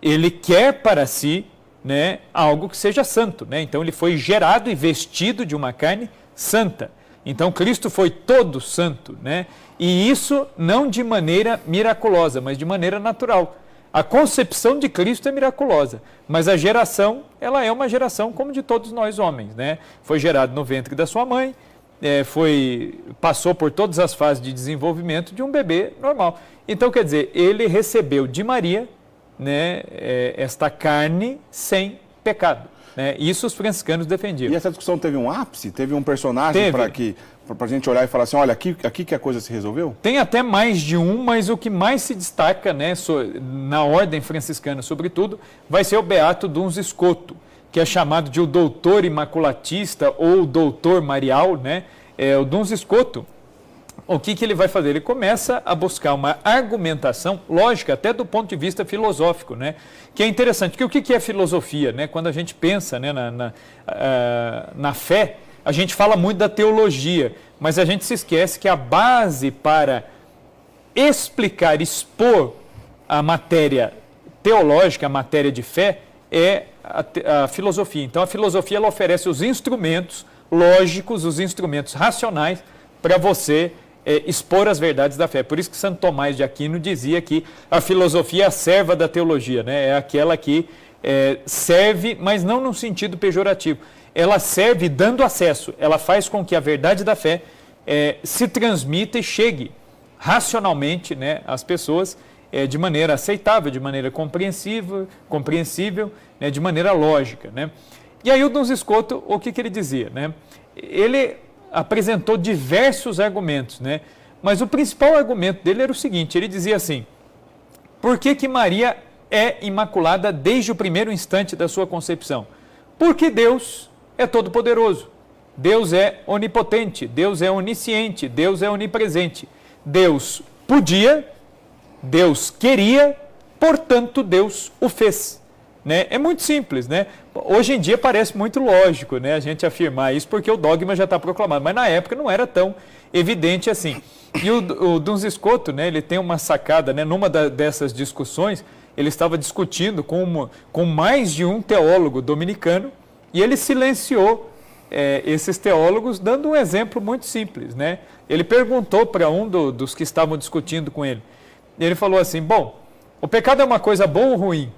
ele quer para si, né, algo que seja santo, né? Então ele foi gerado e vestido de uma carne santa. Então Cristo foi todo santo, né? E isso não de maneira miraculosa, mas de maneira natural. A concepção de Cristo é miraculosa, mas a geração, ela é uma geração como de todos nós homens, né? Foi gerado no ventre da sua mãe, passou por todas as fases de desenvolvimento de um bebê normal. Então, quer dizer, ele recebeu de Maria, né, esta carne sem pecado, né? Isso os franciscanos defendiam. E essa discussão teve um ápice? Teve um personagem para a gente olhar e falar assim, olha, aqui que a coisa se resolveu? Tem até mais de um, mas o que mais se destaca, né, na ordem franciscana, sobretudo, vai ser o Beato Duns Scoto, que é chamado de o doutor imaculatista ou doutor marial, né? O Duns Scoto, o que ele vai fazer? Ele começa a buscar uma argumentação lógica, até do ponto de vista filosófico, né? Que é interessante, porque o que é filosofia, né? Quando a gente pensa, né, na fé, a gente fala muito da teologia, mas a gente se esquece que a base para explicar, expor a matéria teológica, a matéria de fé, é a filosofia. Então, a filosofia, ela oferece os instrumentos lógicos, os instrumentos racionais para você expor as verdades da fé. Por isso que Santo Tomás de Aquino dizia que a filosofia é a serva da teologia, né? É aquela que serve, mas não no sentido pejorativo. Ela serve dando acesso, ela faz com que a verdade da fé se transmita e chegue racionalmente, né, às pessoas, de maneira aceitável, de maneira compreensível, né, de maneira lógica, né? E aí o Duns Scoto, o que ele dizia, né? Ele apresentou diversos argumentos, né? Mas o principal argumento dele era o seguinte, ele dizia assim, por que Maria é imaculada desde o primeiro instante da sua concepção? Porque Deus é todo-poderoso, Deus é onipotente, Deus é onisciente, Deus é onipresente. Deus podia, Deus queria, portanto Deus o fez. Né? É muito simples, né? Hoje em dia parece muito lógico, né, a gente afirmar isso porque o dogma já está proclamado, mas na época não era tão evidente assim. E o Duns Scoto, né, ele tem uma sacada, né, numa dessas discussões, ele estava discutindo com mais de um teólogo dominicano e ele silenciou esses teólogos dando um exemplo muito simples, né? Ele perguntou para um dos que estavam discutindo com ele, ele falou assim, bom, o pecado é uma coisa boa ou ruim?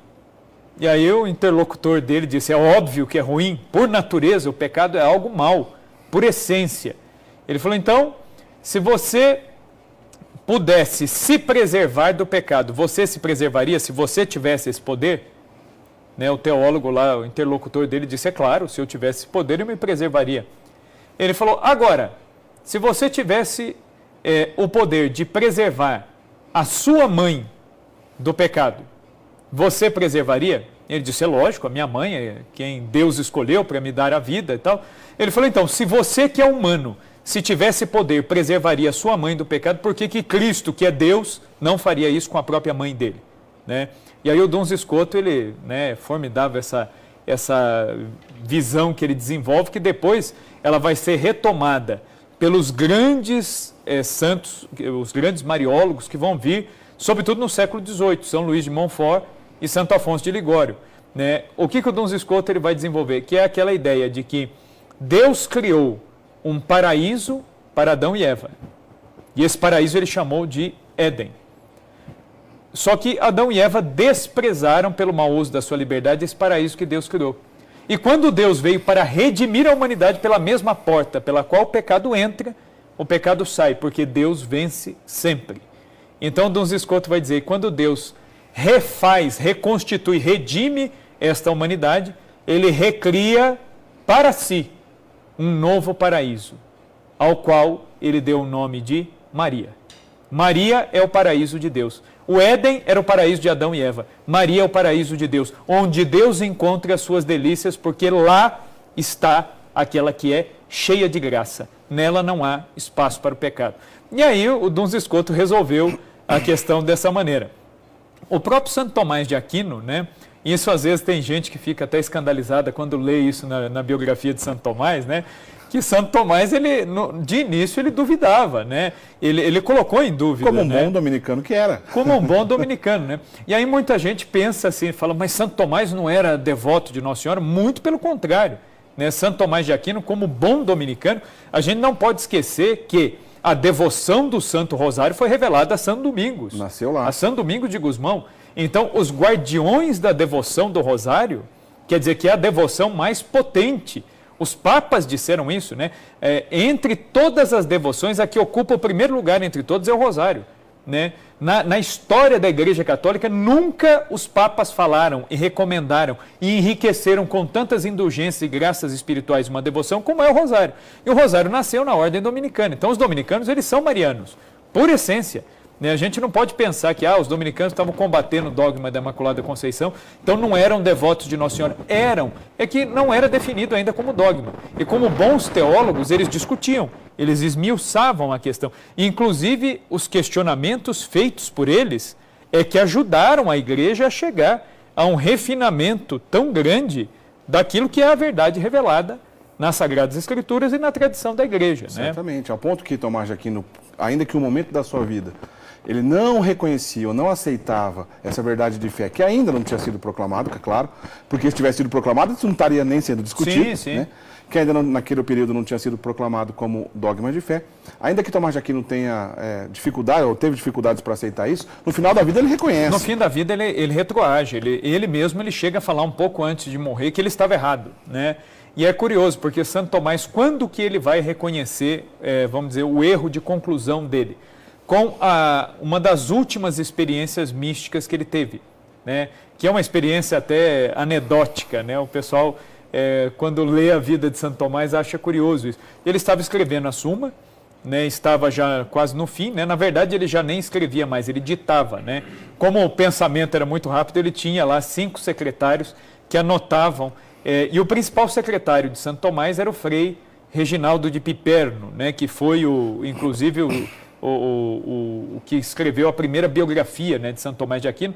E aí o interlocutor dele disse, é óbvio que é ruim, por natureza o pecado é algo mau, por essência. Ele falou, então, se você pudesse se preservar do pecado, você se preservaria se você tivesse esse poder? Né, o teólogo lá, o interlocutor dele disse, é claro, se eu tivesse esse poder eu me preservaria. Ele falou, agora, se você tivesse o poder de preservar a sua mãe do pecado, você preservaria? Ele disse, é lógico, a minha mãe é quem Deus escolheu para me dar a vida e tal. Ele falou, então, se você que é humano, se tivesse poder, preservaria a sua mãe do pecado, por que Cristo, que é Deus, não faria isso com a própria mãe dele? Né? E aí o Duns Scoto, ele, né, formidável essa visão que ele desenvolve, que depois ela vai ser retomada pelos grandes santos, os grandes mariólogos que vão vir, sobretudo no século XVIII, São Luís de Montfort e Santo Afonso de Ligório. Né? O que o Duns Scoto ele vai desenvolver? Que é aquela ideia de que Deus criou um paraíso para Adão e Eva. E esse paraíso ele chamou de Éden. Só que Adão e Eva desprezaram pelo mau uso da sua liberdade esse paraíso que Deus criou. E quando Deus veio para redimir a humanidade pela mesma porta pela qual o pecado entra, o pecado sai, porque Deus vence sempre. Então, Duns Scotus vai dizer, quando Deus refaz, reconstitui, redime esta humanidade, ele recria para si um novo paraíso, ao qual ele deu o nome de Maria. Maria é o paraíso de Deus. O Éden era o paraíso de Adão e Eva. Maria é o paraíso de Deus, onde Deus encontra as suas delícias, porque lá está aquela que é cheia de graça. Nela não há espaço para o pecado. E aí o Duns Scotus resolveu a questão dessa maneira. O próprio Santo Tomás de Aquino, né? Isso às vezes tem gente que fica até escandalizada quando lê isso na biografia de Santo Tomás, né? Que Santo Tomás, de início, ele duvidava, né? Ele colocou em dúvida. Como um bom dominicano que era. Como um bom dominicano, né? E aí muita gente pensa assim, fala, mas Santo Tomás não era devoto de Nossa Senhora? Muito pelo contrário, né? Santo Tomás de Aquino, como bom dominicano, a gente não pode esquecer que a devoção do Santo Rosário foi revelada a São Domingos. Nasceu lá. A São Domingos de Gusmão. Então, os guardiões da devoção do Rosário, quer dizer que é a devoção mais potente. Os papas disseram isso, né? Entre todas as devoções, a que ocupa o primeiro lugar entre todos é o Rosário, né? Na história da Igreja Católica, nunca os papas falaram e recomendaram e enriqueceram com tantas indulgências e graças espirituais uma devoção como é o Rosário. E o Rosário nasceu na ordem dominicana. Então, os dominicanos, eles são marianos, por essência. A gente não pode pensar que os dominicanos estavam combatendo o dogma da Imaculada Conceição, então não eram devotos de Nossa Senhora. Eram, é que não era definido ainda como dogma. E como bons teólogos, eles discutiam, eles esmiuçavam a questão. E, inclusive, os questionamentos feitos por eles é que ajudaram a Igreja a chegar a um refinamento tão grande daquilo que é a verdade revelada nas Sagradas Escrituras e na tradição da Igreja. Exatamente, ao ponto que Tomás de Aquino, ainda que um momento da sua vida, ele não reconhecia ou não aceitava essa verdade de fé, que ainda não tinha sido proclamado, que é claro, porque se tivesse sido proclamado, isso não estaria nem sendo discutido, sim, sim. Né? Que ainda naquele período não tinha sido proclamado como dogma de fé. Ainda que Tomás de Aquino tenha dificuldade, ou teve dificuldades para aceitar isso, no final da vida ele reconhece. No fim da vida ele retroage, ele mesmo chega a falar um pouco antes de morrer que ele estava errado, né? E é curioso, porque Santo Tomás, quando que ele vai reconhecer, vamos dizer, o erro de conclusão dele? Com uma das últimas experiências místicas que ele teve, né? Que é uma experiência até anedótica, né? O pessoal, quando lê a vida de Santo Tomás, acha curioso isso. Ele estava escrevendo a Suma, né? Estava já quase no fim, né? Na verdade, ele já nem escrevia mais, ele ditava, né? Como o pensamento era muito rápido, ele tinha lá 5 secretários que anotavam. E o principal secretário de Santo Tomás era o Frei Reginaldo de Piperno, né? Que foi, inclusive, o que escreveu a primeira biografia, né, de Santo Tomás de Aquino.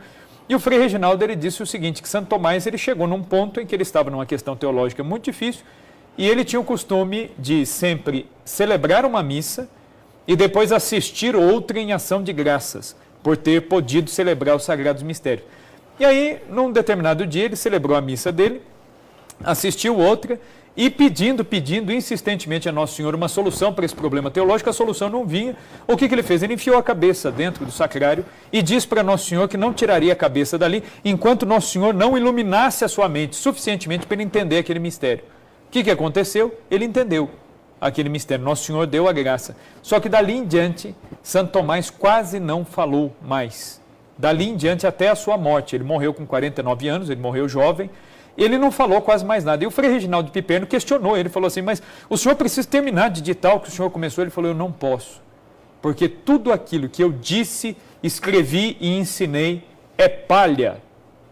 E o Frei Reginaldo, ele disse o seguinte, que Santo Tomás ele chegou num ponto em que ele estava numa questão teológica muito difícil e ele tinha o costume de sempre celebrar uma missa e depois assistir outra em ação de graças, por ter podido celebrar os sagrados mistérios. E aí, num determinado dia, ele celebrou a missa dele, assistiu outra e pedindo insistentemente a Nosso Senhor uma solução para esse problema teológico, a solução não vinha. O que ele fez? Ele enfiou a cabeça dentro do sacrário e disse para Nosso Senhor que não tiraria a cabeça dali enquanto Nosso Senhor não iluminasse a sua mente suficientemente para ele entender aquele mistério. O que aconteceu? Ele entendeu aquele mistério. Nosso Senhor deu a graça. Só que dali em diante, Santo Tomás quase não falou mais. Dali em diante até a sua morte. Ele morreu com 49 anos, ele morreu jovem. Ele não falou quase mais nada. E o Frei Reginaldo de Piperno questionou, ele falou assim, mas o senhor precisa terminar de ditar o que o senhor começou? Ele falou, eu não posso, porque tudo aquilo que eu disse, escrevi e ensinei é palha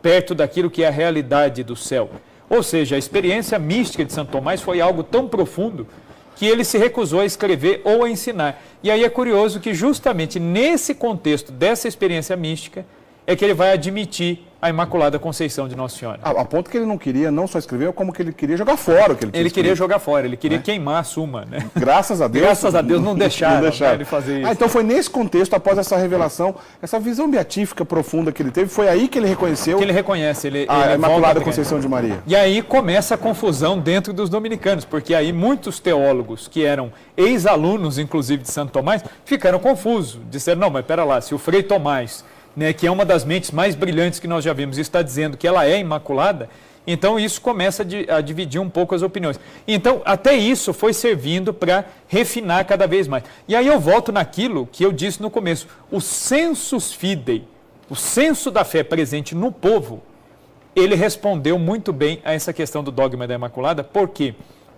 perto daquilo que é a realidade do céu. Ou seja, a experiência mística de Santo Tomás foi algo tão profundo que ele se recusou a escrever ou a ensinar. E aí é curioso que justamente nesse contexto dessa experiência mística é que ele vai admitir a Imaculada Conceição de Nossa Senhora. A ponto que ele não queria não só escrever, como que ele queria jogar fora o que ele tinha Ele queria escrito. jogar fora, ele queria queimar a Suma, né? Graças a Deus. Graças a Deus não deixaram, né, ele fazer isso. Então foi nesse contexto, após essa revelação, essa visão beatífica profunda que ele teve, foi aí que ele reconheceu que ele reconhece, ele a Imaculada volta Conceição de Maria. E aí começa a confusão dentro dos dominicanos, porque aí muitos teólogos que eram ex-alunos, inclusive de Santo Tomás, ficaram confusos. Disseram, não, mas pera lá, se o Frei Tomás, né, que é uma das mentes mais brilhantes que nós já vimos, e está dizendo que ela é imaculada, então isso começa a dividir um pouco as opiniões. Então, até isso foi servindo para refinar cada vez mais. E aí eu volto naquilo que eu disse no começo, o sensus fidei, o senso da fé presente no povo, ele respondeu muito bem a essa questão do dogma da Imaculada, porque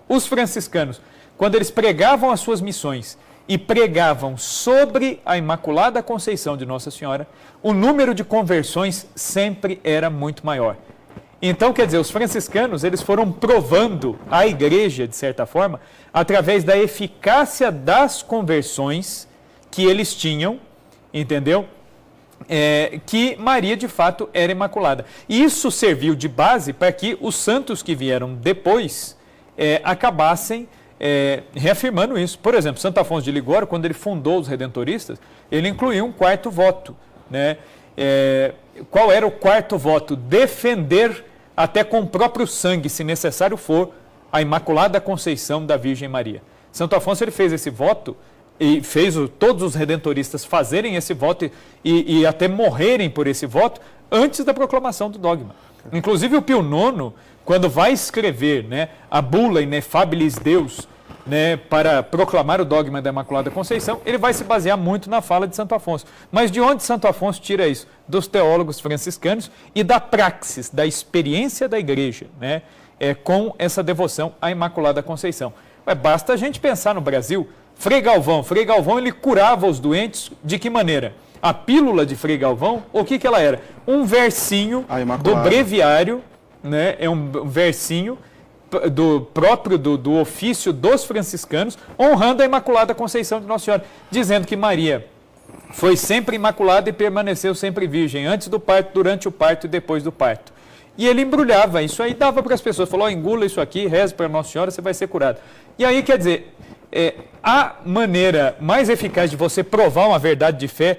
os franciscanos, quando eles pregavam as suas missões e pregavam sobre a Imaculada Conceição de Nossa Senhora, o número de conversões sempre era muito maior. Então, quer dizer, os franciscanos, eles foram provando a igreja, de certa forma, através da eficácia das conversões que eles tinham, entendeu? Que Maria, de fato, era imaculada. E isso serviu de base para que os santos que vieram depois acabassem reafirmando isso. Por exemplo, Santo Afonso de Ligório, quando ele fundou os redentoristas, ele incluiu um quarto voto, né? Qual era o quarto voto? Defender até com o próprio sangue, se necessário for, a Imaculada Conceição da Virgem Maria. Santo Afonso ele fez esse voto e fez todos os redentoristas fazerem esse voto e até morrerem por esse voto antes da proclamação do dogma. Inclusive o Pio IX, quando vai escrever, né, a bula Inefabilis Deus, né, para proclamar o dogma da Imaculada Conceição, ele vai se basear muito na fala de Santo Afonso. Mas de onde Santo Afonso tira isso? Dos teólogos franciscanos e da praxis, da experiência da igreja, né, com essa devoção à Imaculada Conceição. Basta a gente pensar no Brasil, Frei Galvão ele curava os doentes de que maneira? A pílula de Frei Galvão, o que ela era? Um versinho do breviário, né, um versinho do ofício dos franciscanos, honrando a Imaculada Conceição de Nossa Senhora, dizendo que Maria foi sempre imaculada e permaneceu sempre virgem, antes do parto, durante o parto e depois do parto. E ele embrulhava isso aí, dava para as pessoas, falou, engula isso aqui, reze para Nossa Senhora, você vai ser curado. E aí, quer dizer, a maneira mais eficaz de você provar uma verdade de fé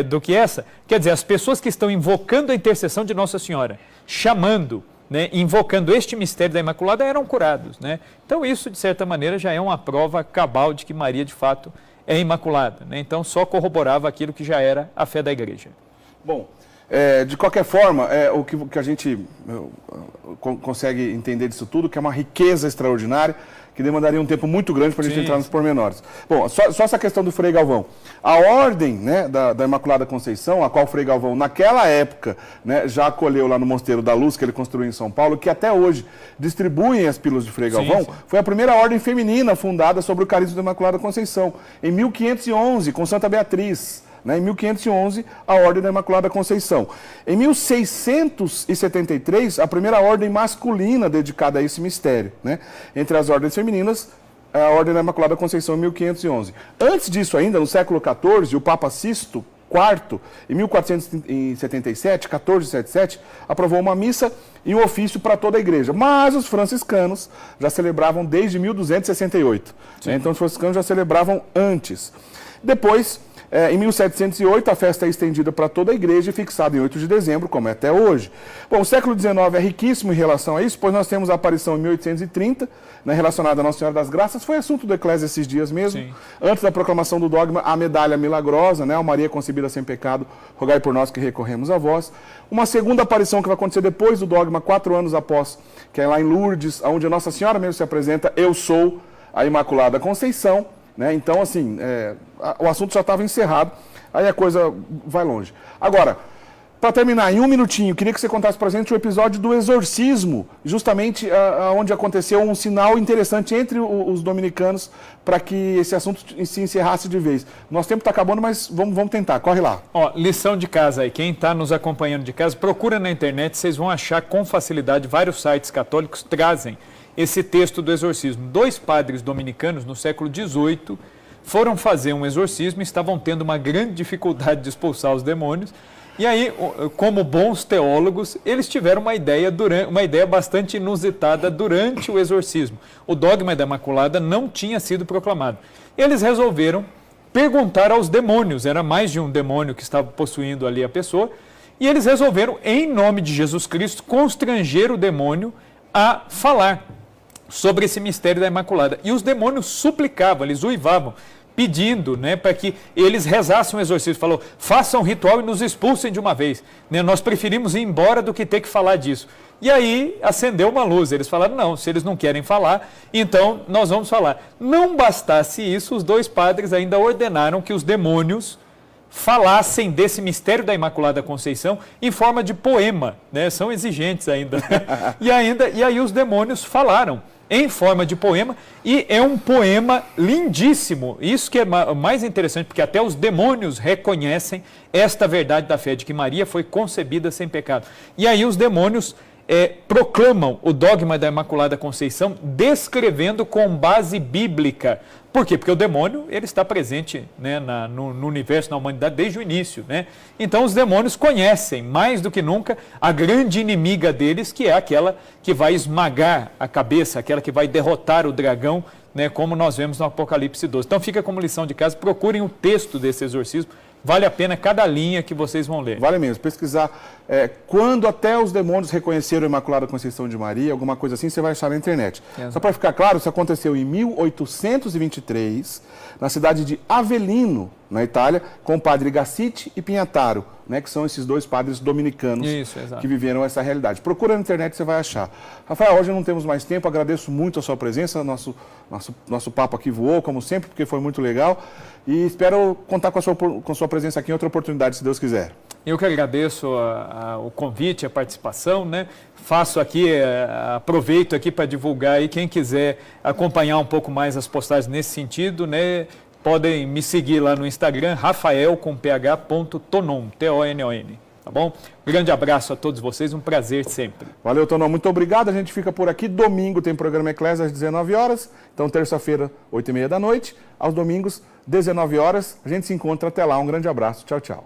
do que essa, quer dizer, as pessoas que estão invocando a intercessão de Nossa Senhora, chamando, né, invocando este mistério da Imaculada, eram curados, né? Então isso, de certa maneira, já é uma prova cabal de que Maria, de fato, é imaculada, né? Então só corroborava aquilo que já era a fé da igreja. Bom, de qualquer forma, o que a gente consegue entender disso tudo, que é uma riqueza extraordinária, que demandaria um tempo muito grande para a gente entrar nos pormenores. Bom, só essa questão do Frei Galvão. A ordem, né, da Imaculada Conceição, a qual o Frei Galvão, naquela época, né, já acolheu lá no Mosteiro da Luz, que ele construiu em São Paulo, que até hoje distribuem as pílulas de Frei Galvão, foi a primeira ordem feminina fundada sobre o carisma da Imaculada Conceição, em 1511, com Santa Beatriz. Em 1511, a Ordem da Imaculada Conceição. Em 1673, a primeira ordem masculina dedicada a esse mistério. Né? Entre as ordens femininas, a Ordem da Imaculada Conceição, em 1511. Antes disso ainda, no século XIV, o Papa Sisto IV, em 1477, 1477, aprovou uma missa e um ofício para toda a igreja. Mas os franciscanos já celebravam desde 1268. Né? Então os franciscanos já celebravam antes. Depois, em 1708, a festa é estendida para toda a igreja e fixada em 8 de dezembro, como é até hoje. Bom, o século XIX é riquíssimo em relação a isso, pois nós temos a aparição em 1830, né, relacionada a Nossa Senhora das Graças, foi assunto do Eclésia esses dias mesmo. Sim. Antes da proclamação do dogma, a medalha milagrosa, né, a Maria concebida sem pecado, rogai por nós que recorremos a vós. Uma segunda aparição que vai acontecer depois do dogma, 4 anos após, que é lá em Lourdes, onde a Nossa Senhora mesmo se apresenta, eu sou a Imaculada Conceição. Né? Então, assim, o assunto já estava encerrado, aí a coisa vai longe. Agora, para terminar, em um minutinho, queria que você contasse para a gente o episódio do exorcismo, justamente onde aconteceu um sinal interessante entre os dominicanos para que esse assunto se encerrasse de vez. Nosso tempo está acabando, mas vamos tentar, corre lá. Ó, lição de casa aí, quem está nos acompanhando de casa, procura na internet, vocês vão achar com facilidade, vários sites católicos trazem esse texto do exorcismo. 2 padres dominicanos, no século XVIII, foram fazer um exorcismo e estavam tendo uma grande dificuldade de expulsar os demônios. E aí, como bons teólogos, eles tiveram uma ideia bastante inusitada durante o exorcismo. O dogma da Imaculada não tinha sido proclamado. Eles resolveram perguntar aos demônios, era mais de um demônio que estava possuindo ali a pessoa, e eles resolveram, em nome de Jesus Cristo, constranger o demônio a falar sobre esse mistério da Imaculada. E os demônios suplicavam, eles uivavam, pedindo, né, para que eles rezassem o exorcismo. Falou, façam um ritual e nos expulsem de uma vez. Né? Nós preferimos ir embora do que ter que falar disso. E aí acendeu uma luz. Eles falaram, não, se eles não querem falar, então nós vamos falar. Não bastasse isso, os dois padres ainda ordenaram que os demônios falassem desse mistério da Imaculada Conceição em forma de poema, né? São exigentes ainda. E aí os demônios falaram em forma de poema, e é um poema lindíssimo. Isso que é mais interessante, porque até os demônios reconhecem esta verdade da fé, de que Maria foi concebida sem pecado. E aí os demônios proclamam o dogma da Imaculada Conceição, descrevendo com base bíblica. Por quê? Porque o demônio ele está presente, né, no universo, na humanidade, desde o início. Né? Então os demônios conhecem, mais do que nunca, a grande inimiga deles, que é aquela que vai esmagar a cabeça, aquela que vai derrotar o dragão, né, como nós vemos no Apocalipse 12. Então fica como lição de casa, procurem o texto desse exorcismo. Vale a pena cada linha que vocês vão ler. Vale mesmo. Pesquisar quando até os demônios reconheceram a Imaculada Conceição de Maria, alguma coisa assim, você vai achar na internet. Só para ficar claro, isso aconteceu em 1823, na cidade de Avellino, na Itália, com o padre Gassiti e Pignataro, né, que são esses dois padres dominicanos que viveram essa realidade. Procura na internet, você vai achar. Rafael, hoje não temos mais tempo, agradeço muito a sua presença, nosso papo aqui voou, como sempre, porque foi muito legal, e espero contar com a sua presença aqui em outra oportunidade, se Deus quiser. Eu que agradeço o convite, a participação, né? Faço aqui, aproveito aqui para divulgar, e quem quiser acompanhar um pouco mais as postagens nesse sentido, né? Podem me seguir lá no Instagram, rafael.tonon, T-O-N-O-N, tá bom? Grande abraço a todos vocês, um prazer sempre. Valeu, Tonon, muito obrigado, a gente fica por aqui. Domingo tem programa Eclésia às 19 horas, então terça-feira, 8h30 da noite, aos domingos, 19 horas, a gente se encontra até lá, um grande abraço, tchau, tchau.